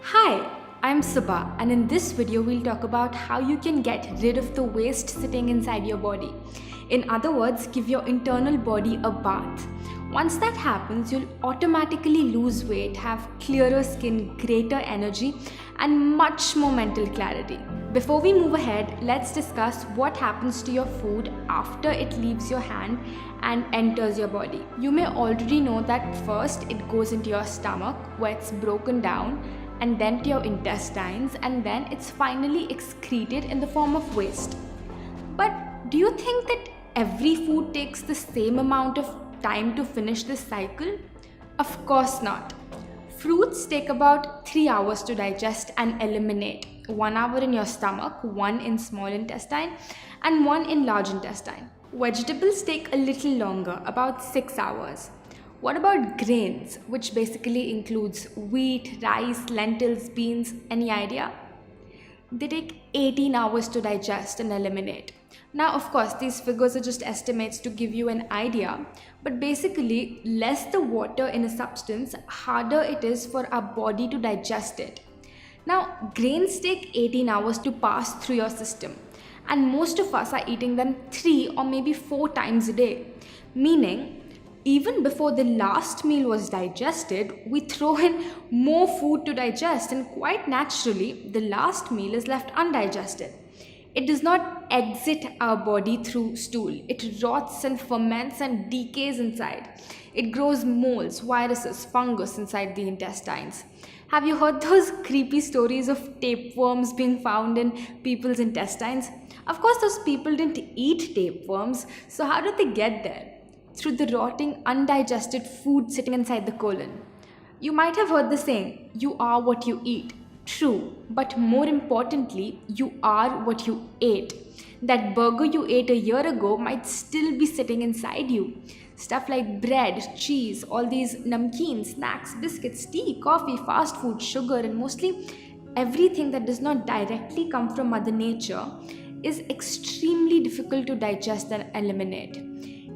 Hi, I'm Subha, and in this video we'll talk about how you can get rid of the waste sitting inside your body. In other words, give your internal body a bath. Once that happens, you'll automatically lose weight, have clearer skin, greater energy, and much more mental clarity. Before we move ahead, let's discuss what happens to your food after it leaves your hand and enters your body. You may already know that first it goes into your stomach where it's broken down, and then to your intestines, and then it's finally excreted in the form of waste. But do you think that every food takes the same amount of time to finish this cycle? Of course not. Fruits take about 3 hours to digest and eliminate. 1 hour in your stomach, 1 in small intestine, and 1 in large intestine. Vegetables take a little longer, about 6 hours. What about grains, which basically includes wheat, rice, lentils, beans? Any idea? They take 18 hours to digest and eliminate. Now, of course, these figures are just estimates to give you an idea, but basically, less the water in a substance, harder it is for our body to digest it. Now, grains take 18 hours to pass through your system, and most of us are eating them 3 or maybe 4 times a day, meaning even before the last meal was digested, we throw in more food to digest, and quite naturally, the last meal is left undigested. It does not exit our body through stool. It rots and ferments and decays inside. It grows molds, viruses, fungus inside the intestines. Have you heard those creepy stories of tapeworms being found in people's intestines? Of course, those people didn't eat tapeworms, so how did they get there? Through the rotting, undigested food sitting inside the colon. You might have heard the saying, you are what you eat. True, but more importantly, you are what you ate. That burger you ate a year ago might still be sitting inside you. Stuff like bread, cheese, all these namkeen, snacks, biscuits, tea, coffee, fast food, sugar, and mostly everything that does not directly come from Mother Nature is extremely difficult to digest and eliminate.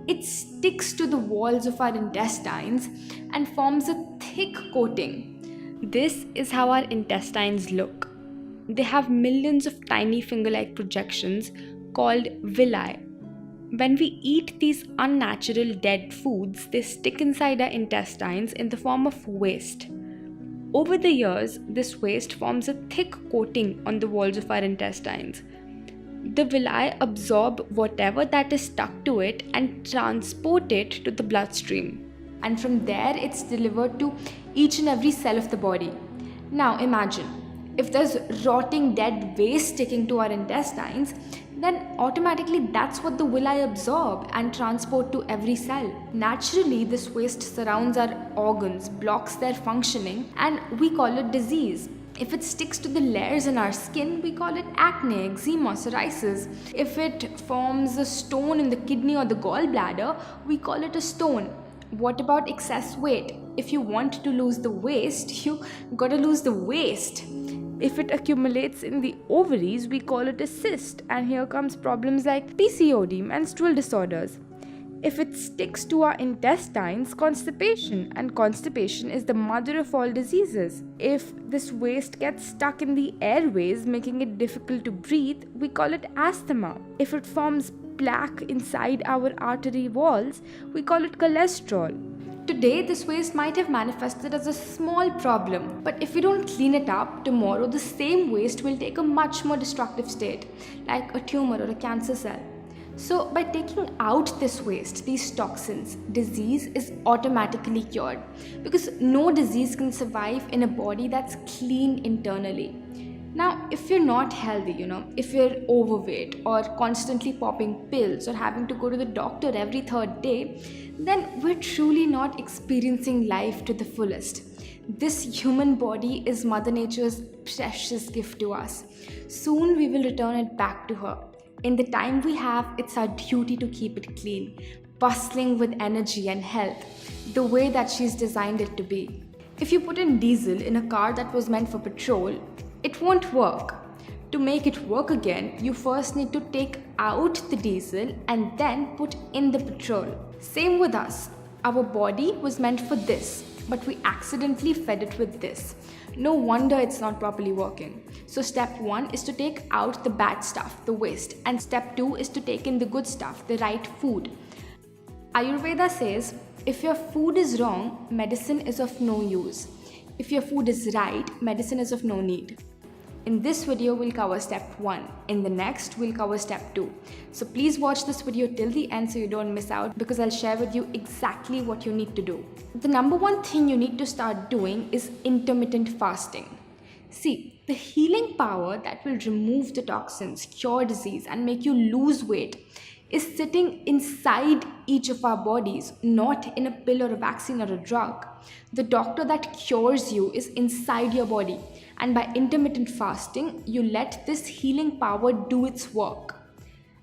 It sticks to the walls of our intestines and forms a thick coating. This is how our intestines look. They have millions of tiny finger-like projections called villi. When we eat these unnatural dead foods, they stick inside our intestines in the form of waste. Over the years, this waste forms a thick coating on the walls of our intestines. The villi absorb whatever that is stuck to it and transport it to the bloodstream. And from there, it's delivered to each and every cell of the body. Now imagine, if there's rotting dead waste sticking to our intestines, then automatically that's what the villi absorb and transport to every cell. Naturally, this waste surrounds our organs, blocks their functioning, and we call it disease. If it sticks to the layers in our skin, we call it acne, eczema, psoriasis. If it forms a stone in the kidney or the gallbladder, we call it a stone. What about excess weight? If you want to lose the waste, you gotta lose the waste. If it accumulates in the ovaries, we call it a cyst, and here comes problems like PCOD, menstrual disorders. If it sticks to our intestines, constipation, and constipation is the mother of all diseases. If this waste gets stuck in the airways, making it difficult to breathe, we call it asthma. If it forms plaque inside our artery walls, we call it cholesterol. Today, this waste might have manifested as a small problem, but if we don't clean it up, tomorrow the same waste will take a much more destructive state, like a tumor or a cancer cell. So, by taking out this waste, these toxins, disease is automatically cured, because no disease can survive in a body that's clean internally. Now, if you're not healthy, if you're overweight or constantly popping pills or having to go to the doctor every third day, then we're truly not experiencing life to the fullest. This human body is Mother Nature's precious gift to us. Soon we will return it back to her. In the time we have, it's our duty to keep it clean, bustling with energy and health, the way that she's designed it to be. If you put in diesel in a car that was meant for petrol, it won't work. To make it work again, you first need to take out the diesel and then put in the petrol. Same with us. Our body was meant for this, but we accidentally fed it with this. No wonder it's not properly working. So step 1 is to take out the bad stuff, the waste, and step 2 is to take in the good stuff, the right food. Ayurveda says, if your food is wrong, medicine is of no use. If your food is right, medicine is of no need. In this video, we'll cover step 1. In the next, we'll cover step 2. So please watch this video till the end so you don't miss out, because I'll share with you exactly what you need to do. The number one thing you need to start doing is intermittent fasting. See, the healing power that will remove the toxins, cure disease, and make you lose weight is sitting inside each of our bodies, not in a pill or a vaccine or a drug. The doctor that cures you is inside your body, and by intermittent fasting, you let this healing power do its work.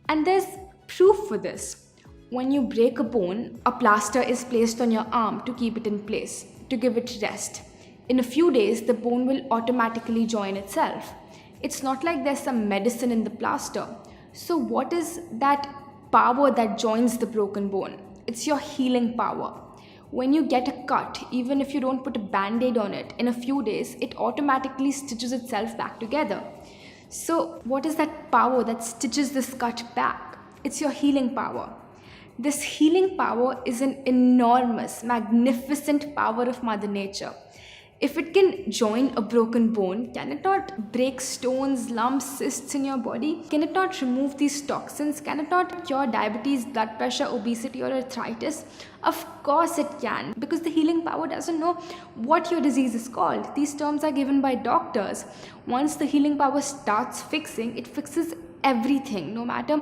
And there's proof for this. When you break a bone, a plaster is placed on your arm to keep it in place, to give it rest. In a few days, the bone will automatically join itself. It's not like there's some medicine in the plaster. So what is that power that joins the broken bone? It's your healing power. When you get a cut, even if you don't put a band-aid on it, in a few days, it automatically stitches itself back together. So what is that power that stitches this cut back? It's your healing power. This healing power is an enormous, magnificent power of Mother Nature. If it can join a broken bone, can it not break stones, lumps, cysts in your body? Can it not remove these toxins? Can it not cure diabetes, blood pressure, obesity, or arthritis? Of course it can, because the healing power doesn't know what your disease is called. These terms are given by doctors. Once the healing power starts fixing, it fixes everything, no matter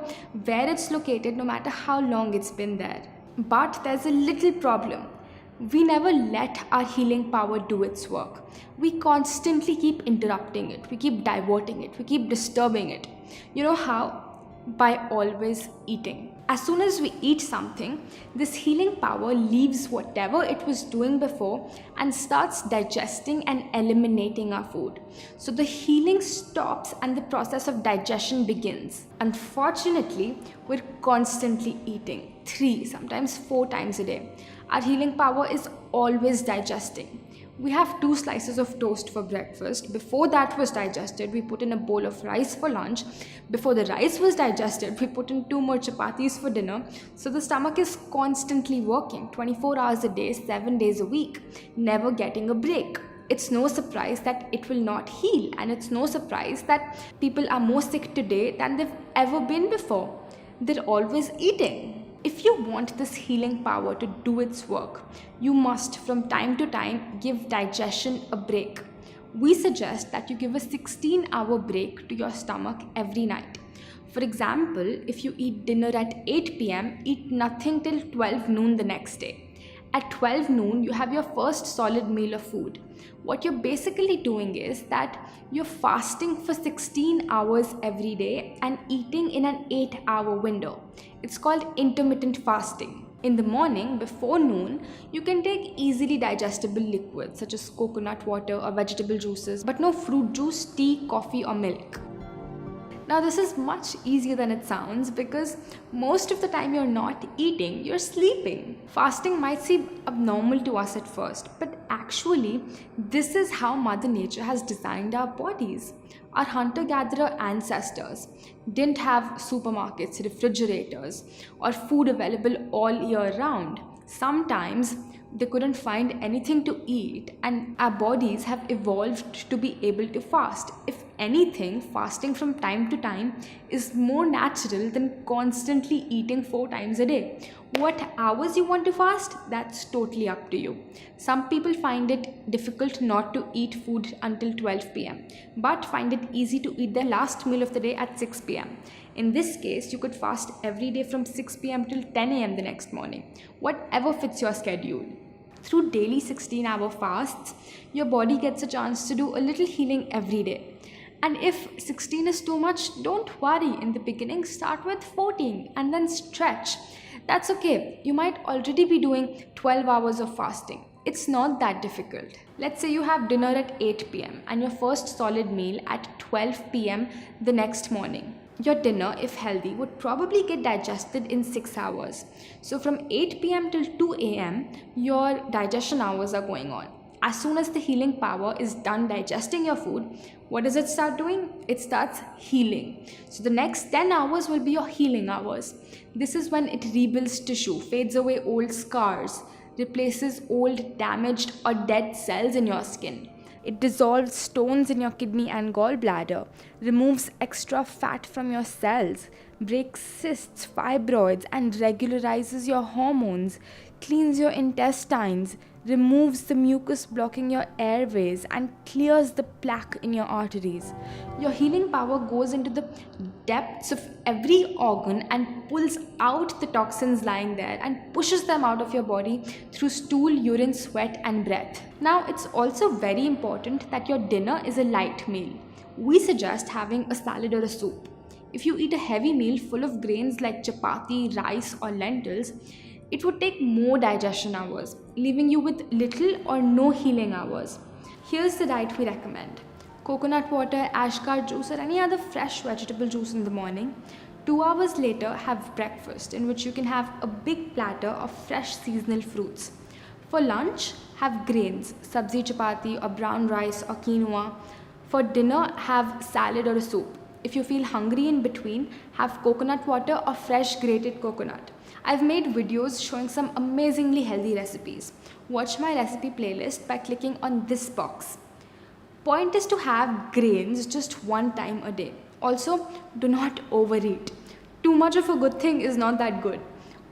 where it's located, no matter how long it's been there. But there's a little problem. We never let our healing power do its work. We constantly keep interrupting it. We keep diverting it. We keep disturbing it. You know how? By always eating. As soon as we eat something, this healing power leaves whatever it was doing before and starts digesting and eliminating our food. So the healing stops and the process of digestion begins. Unfortunately, we're constantly eating 3, sometimes 4 times a day. Our healing power is always digesting. We have 2 slices of toast for breakfast. Before that was digested, we put in a bowl of rice for lunch. Before the rice was digested, we put in 2 more chapatis for dinner. So the stomach is constantly working 24 hours a day, 7 days a week, never getting a break. It's no surprise that it will not heal, and it's no surprise that people are more sick today than they've ever been before. They're always eating. If you want this healing power to do its work, you must from time to time give digestion a break. We suggest that you give a 16-hour break to your stomach every night. For example, if you eat dinner at 8 p.m., eat nothing till 12 noon the next day. At 12 noon, you have your first solid meal of food. What you're basically doing is that you're fasting for 16 hours every day and eating in an 8-hour window. It's called intermittent fasting. In the morning, before noon, you can take easily digestible liquids such as coconut water or vegetable juices, but no fruit juice, tea, coffee, or milk. Now this is much easier than it sounds, because most of the time you're not eating, you're sleeping. Fasting might seem abnormal to us at first, but actually this is how Mother Nature has designed our bodies. Our hunter-gatherer ancestors didn't have supermarkets, refrigerators, or food available all year round. Sometimes they couldn't find anything to eat, and our bodies have evolved to be able to fast. If anything, fasting from time to time is more natural than constantly eating 4 times a day. What hours you want to fast, that's totally up to you. Some people find it difficult not to eat food until 12 p.m. but find it easy to eat their last meal of the day at 6 p.m. In this case, you could fast every day from 6 p.m. till 10 a.m. the next morning, whatever fits your schedule. Through daily 16-hour fasts, your body gets a chance to do a little healing every day. And if 16 is too much, don't worry. In the beginning, start with 14 and then stretch. That's okay. You might already be doing 12 hours of fasting. It's not that difficult. Let's say you have dinner at 8 p.m. and your first solid meal at 12 p.m. the next morning. Your dinner, if healthy, would probably get digested in 6 hours. So from 8 p.m. till 2 a.m., your digestion hours are going on. As soon as the healing power is done digesting your food, what does it start doing? It starts healing. So the next 10 hours will be your healing hours. This is when it rebuilds tissue, fades away old scars, replaces old, damaged or dead cells in your skin. It dissolves stones in your kidney and gallbladder, removes extra fat from your cells, breaks cysts, fibroids, and regularizes your hormones, cleans your intestines, removes the mucus blocking your airways, and clears the plaque in your arteries. Your healing power goes into the depths of every organ and pulls out the toxins lying there and pushes them out of your body through stool, urine, sweat, and breath. Now, it's also very important that your dinner is a light meal. We suggest having a salad or a soup. If you eat a heavy meal full of grains like chapati, rice, or lentils, it would take more digestion hours, leaving you with little or no healing hours. Here's the diet we recommend. Coconut water, ashgar juice, or any other fresh vegetable juice in the morning. 2 hours later, have breakfast, in which you can have a big platter of fresh seasonal fruits. For lunch, have grains, sabzi chapati or brown rice or quinoa. For dinner, have salad or a soup. If you feel hungry in between, have coconut water or fresh grated coconut. I've made videos showing some amazingly healthy recipes. Watch my recipe playlist by clicking on this box. Point is to have grains just one time a day. Also, do not overeat. Too much of a good thing is not that good.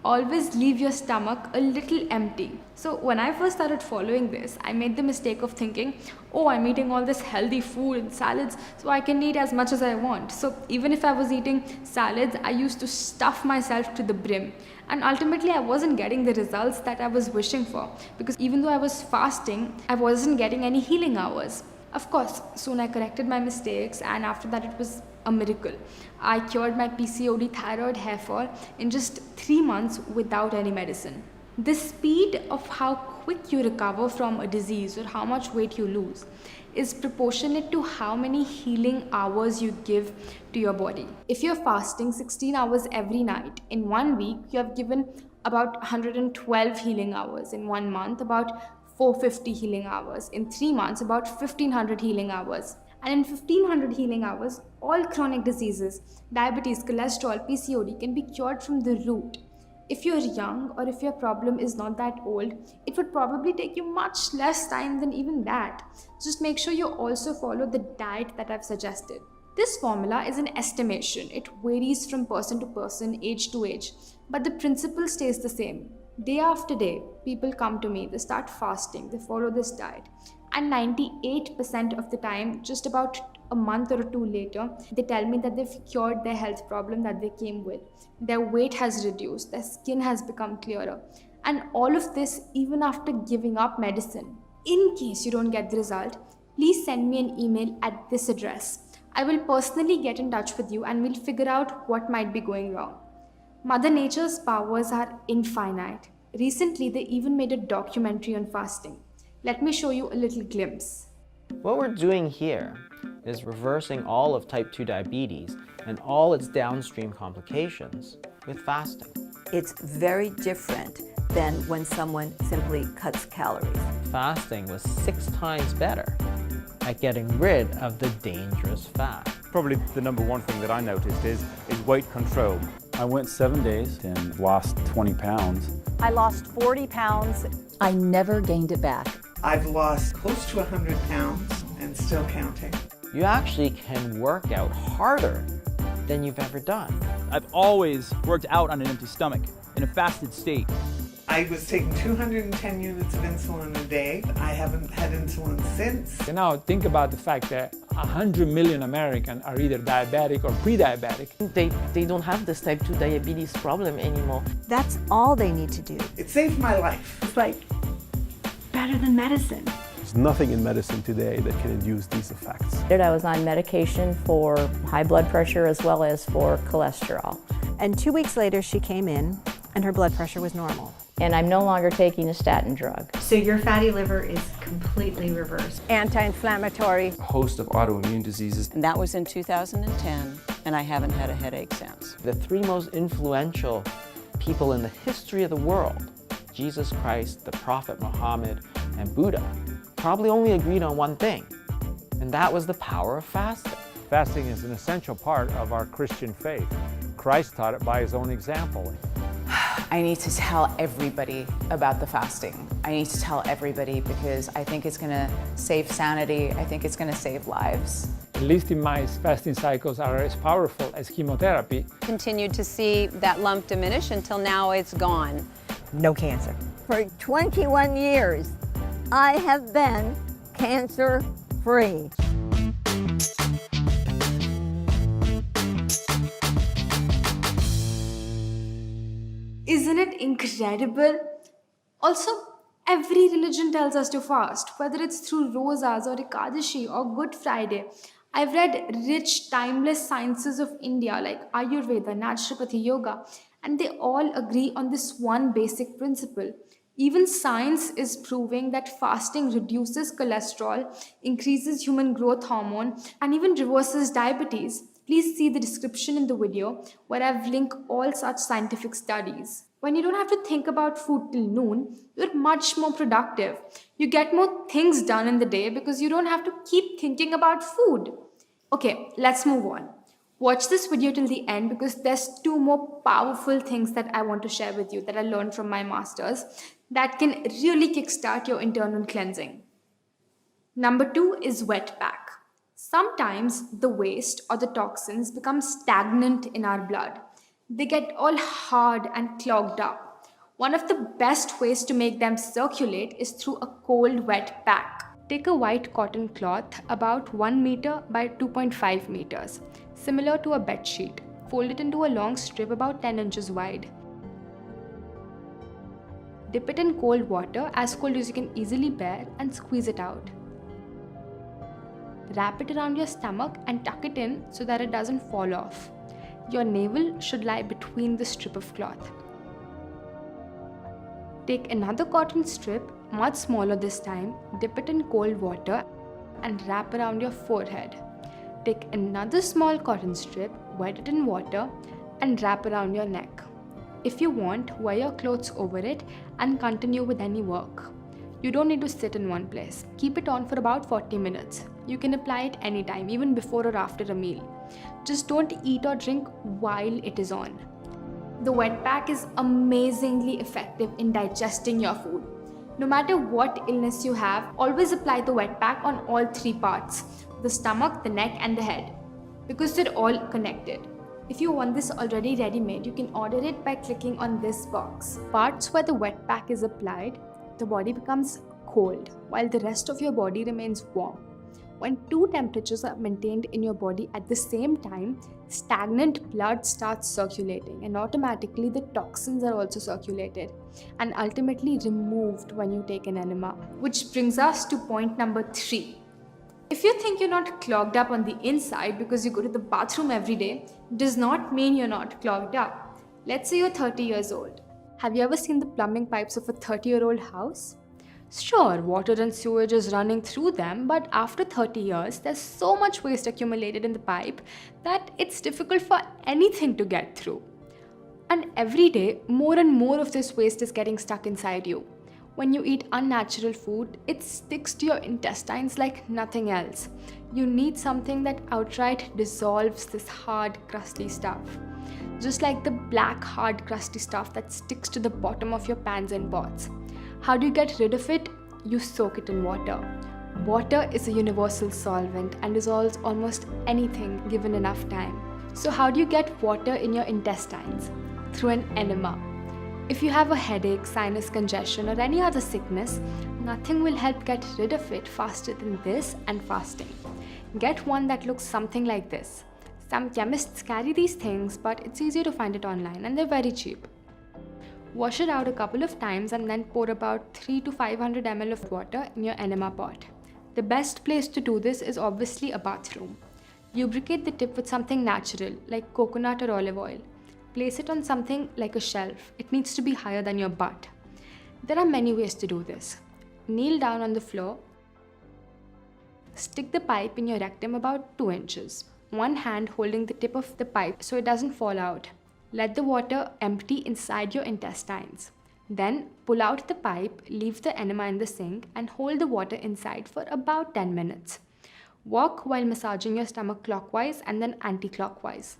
Always leave your stomach a little empty. So when I first started following this, I made the mistake of thinking, oh, I'm eating all this healthy food and salads, so I can eat as much as I want. So even if I was eating salads, I used to stuff myself to the brim. And ultimately, I wasn't getting the results that I was wishing for, because even though I was fasting, I wasn't getting any healing hours. Of course, soon I corrected my mistakes, and after that it was a miracle. I cured my PCOD, thyroid, hair fall in just 3 months without any medicine. The speed of how quick you recover from a disease or how much weight you lose is proportionate to how many healing hours you give to your body. If you're fasting 16 hours every night, in 1 week you have given about 112 healing hours. In 1 month, about 450 healing hours. In 3 months, about 1500 healing hours. And in 1500 healing hours, all chronic diseases, diabetes, cholesterol, PCOD can be cured from the root. If you're young or if your problem is not that old, it would probably take you much less time than even that. Just make sure you also follow the diet that I've suggested. This formula is an estimation. It varies from person to person, age to age, but the principle stays the same. Day after day, people come to me, they start fasting, they follow this diet, and 98% of the time, just about a month or two later, they tell me that they've cured their health problem that they came with. Their weight has reduced, their skin has become clearer, and all of this even after giving up medicine. In case you don't get the result, please send me an email at this address. I will personally get in touch with you and we'll figure out what might be going wrong. Mother Nature's powers are infinite. Recently, they even made a documentary on fasting. Let me show you a little glimpse. What we're doing here is reversing all of type 2 diabetes and all its downstream complications with fasting. It's very different than when someone simply cuts calories. Fasting was 6 times better at getting rid of the dangerous fat. Probably the number one thing that I noticed is weight control. I went 7 days and lost 20 pounds. I lost 40 pounds. I never gained it back. I've lost close to 100 pounds and still counting. You actually can work out harder than you've ever done. I've always worked out on an empty stomach in a fasted state. I was taking 210 units of insulin a day. I haven't had insulin since. And now think about the fact that 100 million Americans are either diabetic or pre-diabetic. They don't have this type 2 diabetes problem anymore. That's all they need to do. It saved my life. It's like better than medicine. There's nothing in medicine today that can induce these effects. I was on medication for high blood pressure as well as for cholesterol. And 2 weeks later, she came in and her blood pressure was normal. And I'm no longer taking a statin drug. So your fatty liver is completely reversed. Anti-inflammatory. A host of autoimmune diseases. And that was in 2010. and I haven't had a headache since. The three most influential people in the history of the world, Jesus Christ, the Prophet Muhammad, and Buddha, probably only agreed on one thing, and that was the power of fasting. Fasting is an essential part of our Christian faith. Christ taught it by his own example. I need to tell everybody about the fasting. I need to tell everybody because I think it's going to save sanity. I think it's going to save lives. At least in my fasting cycles are as powerful as chemotherapy. Continued to see that lump diminish until now it's gone. No cancer. For 21 years, I have been cancer-free. Isn't it incredible? Also, every religion tells us to fast, whether it's through Rosas or Ekadashi or Good Friday. I've read rich, timeless sciences of India like Ayurveda, Naturopathy, Yoga, and they all agree on this one basic principle. Even science is proving that fasting reduces cholesterol, increases human growth hormone, and even reverses diabetes. Please see the description in the video where I've linked all such scientific studies. When you don't have to think about food till noon, you're much more productive. You get more things done in the day because you don't have to keep thinking about food. Okay, let's move on. Watch this video till the end because there's two more powerful things that I want to share with you that I learned from my masters that can really kickstart your internal cleansing. Number 2 is wet pack. Sometimes the waste or the toxins become stagnant in our blood. They get all hard and clogged up. One of the best ways to make them circulate is through a cold wet pack. Take a white cotton cloth about 1 meter by 2.5 meters, similar to a bed sheet. Fold it into a long strip about 10 inches wide. Dip it in cold water, as cold as you can easily bear, and squeeze it out. Wrap it around your stomach and tuck it in so that it doesn't fall off. Your navel should lie between the strip of cloth. Take another cotton strip, much smaller this time, dip it in cold water and wrap around your forehead. Take another small cotton strip, wet it in water and wrap around your neck. If you want, wear your clothes over it and continue with any work. You don't need to sit in one place. Keep it on for about 40 minutes. You can apply it anytime, even before or after a meal. Just don't eat or drink while it is on. The wet pack is amazingly effective in digesting your food. No matter what illness you have, always apply the wet pack on all 3 parts, the stomach, the neck and the head, because they're all connected. If you want this already ready-made, you can order it by clicking on this box. Parts where the wet pack is applied, the body becomes cold, while the rest of your body remains warm. When 2 temperatures are maintained in your body at the same time, stagnant blood starts circulating and automatically the toxins are also circulated and ultimately removed when you take an enema. Which brings us to point number 3. If you think you're not clogged up on the inside because you go to the bathroom every day, does not mean you're not clogged up. Let's say you're 30 years old. Have you ever seen the plumbing pipes of a 30-year-old house? Sure, water and sewage is running through them, but after 30 years, there's so much waste accumulated in the pipe that it's difficult for anything to get through. And every day, more and more of this waste is getting stuck inside you. When you eat unnatural food, it sticks to your intestines like nothing else. You need something that outright dissolves this hard, crusty stuff. Just like the black, hard, crusty stuff that sticks to the bottom of your pans and pots. How do you get rid of it? You soak it in water. Water is a universal solvent and dissolves almost anything given enough time. So how do you get water in your intestines? Through an enema. If you have a headache, sinus congestion or any other sickness, nothing will help get rid of it faster than this and fasting. Get one that looks something like this. Some chemists carry these things, but it's easier to find it online and they're very cheap. Wash it out a couple of times and then pour about 300 to 500 ml of water in your enema pot. The best place to do this is obviously a bathroom. Lubricate the tip with something natural like coconut or olive oil. Place it on something like a shelf. It needs to be higher than your butt. There are many ways to do this. Kneel down on the floor. Stick the pipe in your rectum about 2 inches. one hand holding the tip of the pipe so it doesn't fall out. Let the water empty inside your intestines. Then pull out the pipe, leave the enema in the sink, and hold the water inside for about 10 minutes. Walk while massaging your stomach clockwise and then anti-clockwise.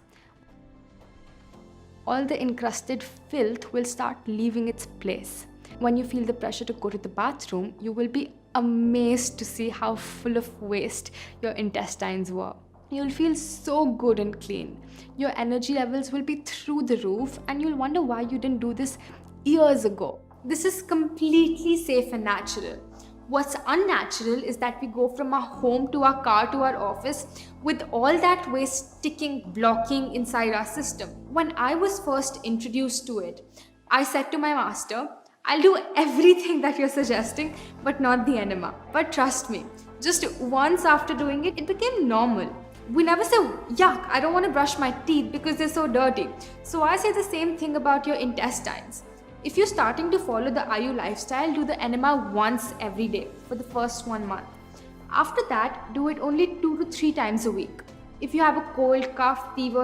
All the encrusted filth will start leaving its place. When you feel the pressure to go to the bathroom, you will be amazed to see how full of waste your intestines were. You'll feel so good and clean. Your energy levels will be through the roof, and you'll wonder why you didn't do this years ago. This is completely safe and natural. What's unnatural is that we go from our home to our car to our office with all that waste sticking, blocking inside our system. When I was first introduced to it, I said to my master, I'll do everything that you're suggesting, but not the enema. But trust me, just once after doing it, it became normal. We never say, yuck, I don't want to brush my teeth because they're so dirty. So I say the same thing about your intestines. If you're starting to follow the IU lifestyle, do the enema once every day for the first 1 month. After that, do it only 2 to 3 times a week. If you have a cold, cough, fever,